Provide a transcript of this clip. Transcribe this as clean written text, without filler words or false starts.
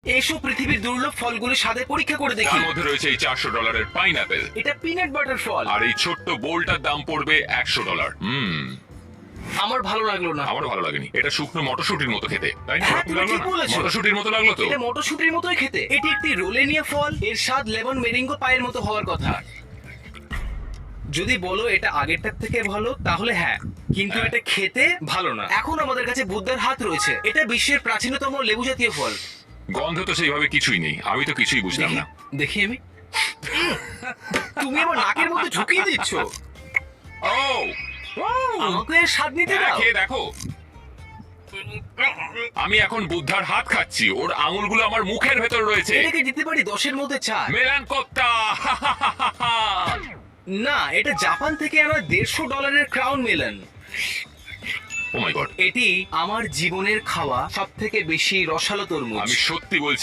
এসো পৃথিবীর দুর্লভ ফলগুলো স্বাদে পরীক্ষা করে দেখি। তার মধ্যে রয়েছে এই $400 পাইনাপেল, এটা পিনাট বাটার ফল। আর এই ছোট্ট বোলটার দাম পড়বে $100। আমার ভালো লাগলো না। আমারও ভালো লাগেনি। এটা শুকনো মটরশুটির মতো খেতে, তাই না? হ্যাঁ, তুমি লাগলো ঠিক না? বলেছো। মটরশুটির মতো লাগলো তো? এটা মটরশুটির মতোই খেতে। এটি একটি রোলেনিয়া ফল, এর স্বাদ লেমন মেরিঙ্গো পায়ের মতো হওয়ার কথা। যদি বলো এটা আগেরটার থেকে ভালো তাহলে হ্যাঁ, কিন্তু হ্যাঁ। এটা খেতে ভালো না। এখন আমাদের কাছে বুদ্ধের হাত রয়েছে। এটা বিশ্বের প্রাচীনতম লেবু জাতীয় ফল। গন্ধ তো সেইভাবে কিছুই নেই, আমি তো কিছুই বুঝলাম দেখি না। দেখি আমি। তুমি আমার নাকের মধ্যে ঢুকিয়ে দিচ্ছ। ও আমাকে এর স্বাদ নিতে হ্যাঁ, দাও। খেয়ে দেখো। আমি এখন বুদ্ধার হাত খাচ্ছি, ওর আঙুলগুলো আমার মুখের ভেতর রয়েছে। এটাকে দিতে পারি 10-এর মধ্যে 4। মেলান কোপ্তা। না, এটা জাপান থেকে আনা $150 ক্রাউন মেলন। ও মাই গড, এটি আমার জীবনের খাওয়া সব থেকে বেশি রসালো তরমুজ। আমি সত্যি বলছি